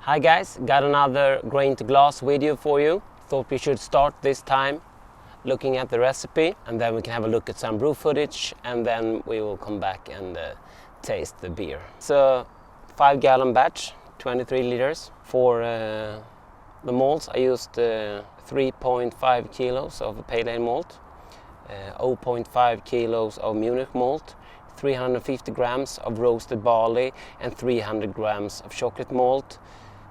Hi guys, got another grain to glass video for you. Thought we should start this time looking at the recipe, and then we can have a look at some brew footage, and then we will come back and taste the beer. It's a 5-gallon batch, 23 liters. For the malts I used 3.5 kilos of pale ale malt, 0.5 kilos of Munich malt, 350 grams of roasted barley and 300 grams of chocolate malt,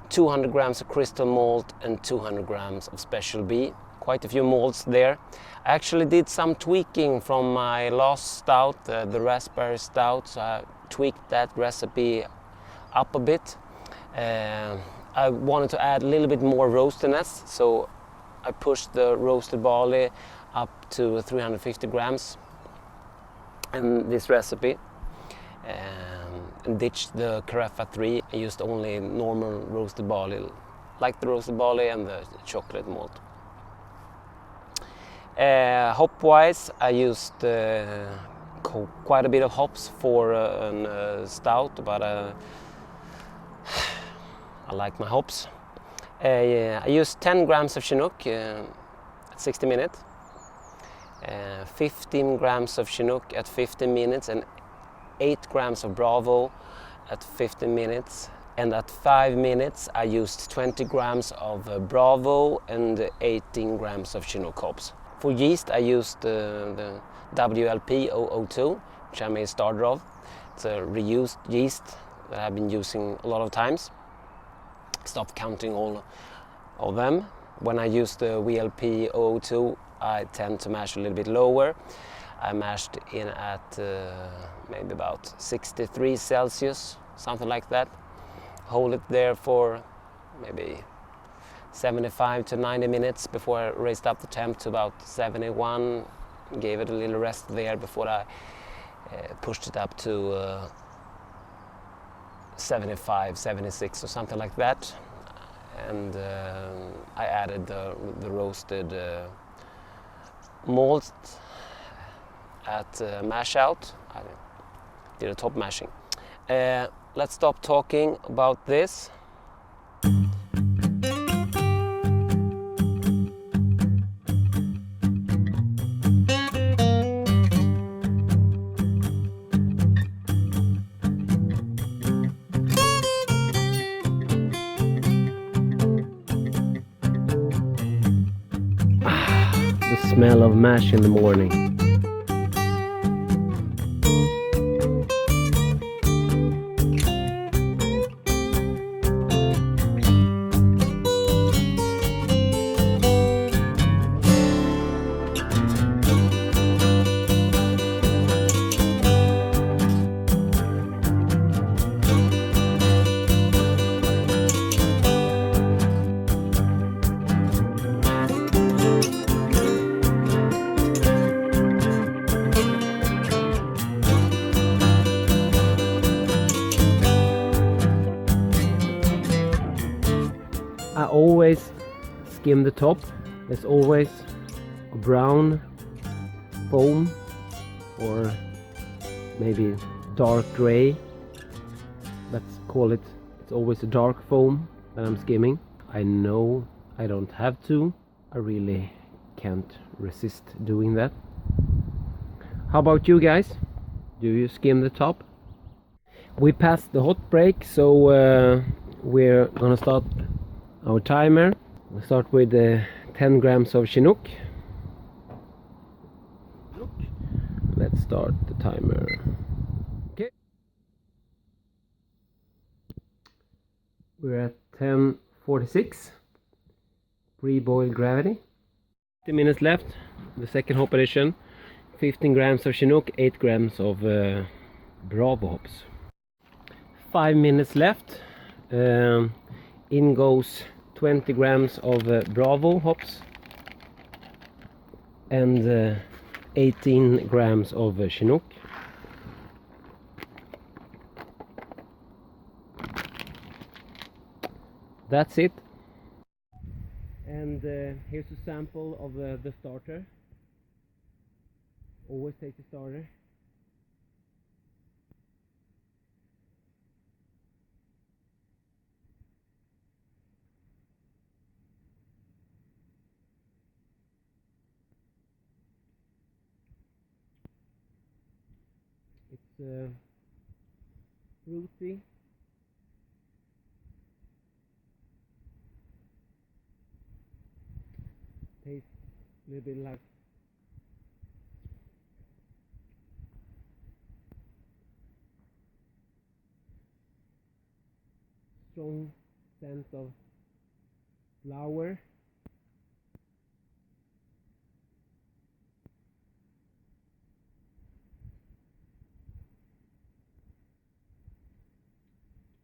200 grams of crystal malt and 200 grams of special B. Quite a few malts there. I actually did some tweaking from my last stout, the raspberry stout, so I tweaked that recipe up a bit. I wanted to add a little bit more roastiness, so I pushed the roasted barley up to 350 grams in this recipe, and ditched the Carafa 3. I used only normal roasted barley, like the roasted barley and the chocolate malt. Hop wise, I used quite a bit of hops for a stout, but I like my hops. I used 10 grams of Chinook at 60 minutes, 15 grams of Chinook at 15 minutes, and 8 grams of Bravo at 15 minutes. And at 5 minutes I used 20 grams of Bravo and 18 grams of Chinook hops. For yeast I used the WLP 002, which I made a starter of. It's a reused yeast that I've been using a lot of times. Stopped counting all of them. When I use the WLP 002, I tend to mash a little bit lower. I mashed in at maybe about 63 Celsius, something like that. Hold it there for maybe 75 to 90 minutes before I raised up the temp to about 71. Gave it a little rest there before I pushed it up to 75, 76 or something like that. And I added the roasted malt at mash out. I did a top mashing. Let's stop talking about this. The smell of mash in the morning. I always skim the top. There's always a brown foam, or maybe dark gray. Let's call it. It's always a dark foam that I'm skimming. I know I don't have to. I really can't resist doing that. How about you guys? Do you skim the top? We passed the hot break, so we're gonna start our timer. We'll start with 10 grams of Chinook. Let's start the timer. Okay. We're at 10:46. Pre-boiled gravity. 50 minutes left. The second hop addition. 15 grams of Chinook, 8 grams of Bravo hops. 5 minutes left. In goes 20 grams of Bravo hops and 18 grams of Chinook. That's it. And here's a sample of the starter. Always take the starter. fruity. Tastes a little bit like strong scent of flower.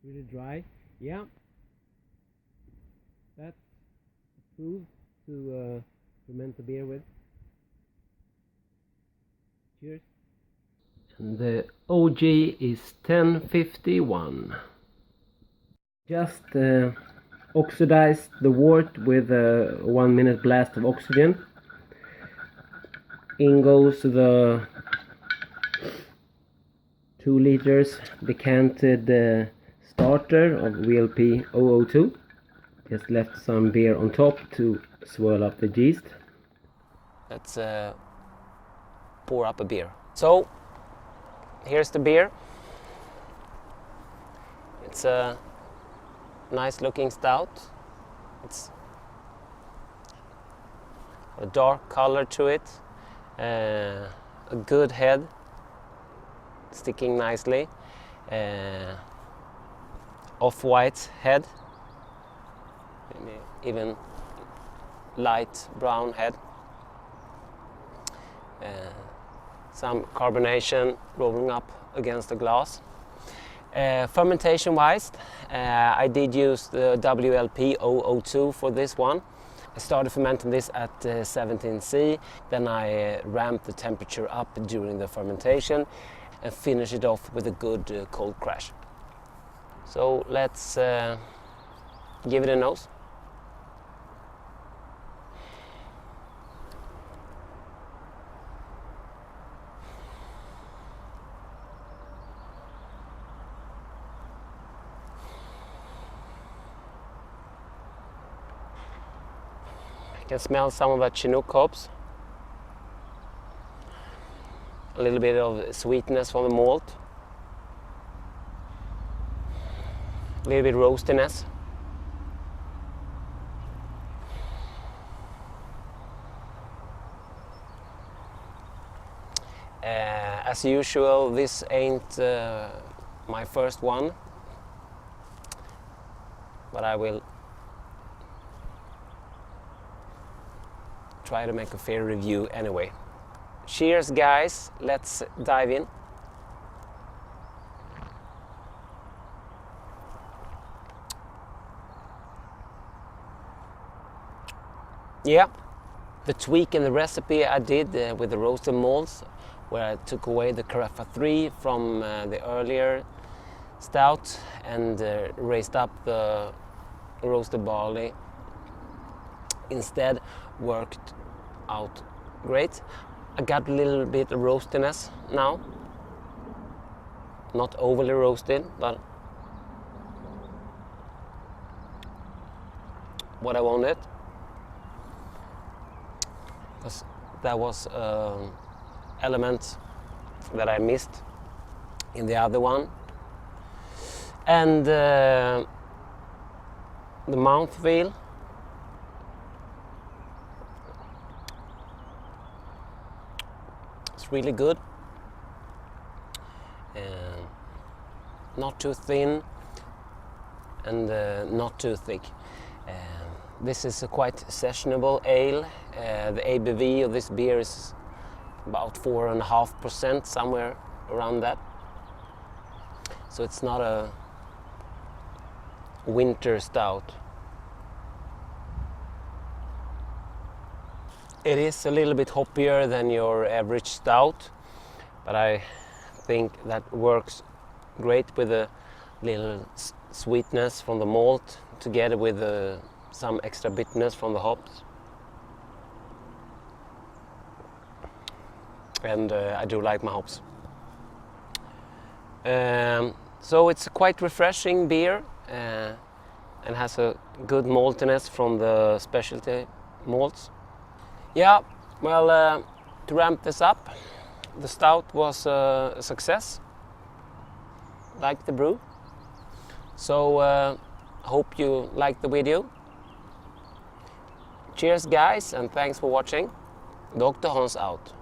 Really dry. Yeah, that's approved to ferment the beer with. Cheers. And the OG is 1051. Just oxidized the wort with a 1 minute blast of oxygen. In goes the 2 liters decanted starter of VLP 002. Just left some beer on top to swirl up the yeast. Let's pour up a beer. So here's the beer. It's a nice looking stout. It's a dark color to it, a good head, sticking nicely, off-white head, maybe even light brown head, some carbonation rolling up against the glass. Fermentation wise, I did use the WLP 002 for this one. I started fermenting this at 17C, then I ramped the temperature up during the fermentation and finished it off with a good cold crash. So let's give it a nose. You can smell some of the Chinook hops. A little bit of sweetness from the malt. A little bit roastiness. As usual, this ain't my first one, but I will try to make a fair review anyway. Cheers guys, let's dive in. Yeah, the tweak in the recipe I did with the roasted malts, where I took away the Carafa 3 from the earlier stout and raised up the roasted barley, instead worked out great. I got a little bit of roastiness now, not overly roasted, but what I wanted, because that was element that I missed in the other one. And the mouthfeel, it's really good, not too thin and not too thick. This is a quite sessionable ale. The ABV of this beer is about 4.5%, somewhere around that. So it's not a winter stout. It is a little bit hoppier than your average stout, but I think that works great with a little sweetness from the malt together with some extra bitterness from the hops. And I do like my hops. So it's a quite refreshing beer and has a good maltiness from the specialty malts. Yeah, well, to ramp this up, the stout was a success. like the brew. So hope you liked the video. Cheers guys, and thanks for watching. Dr. Hans out.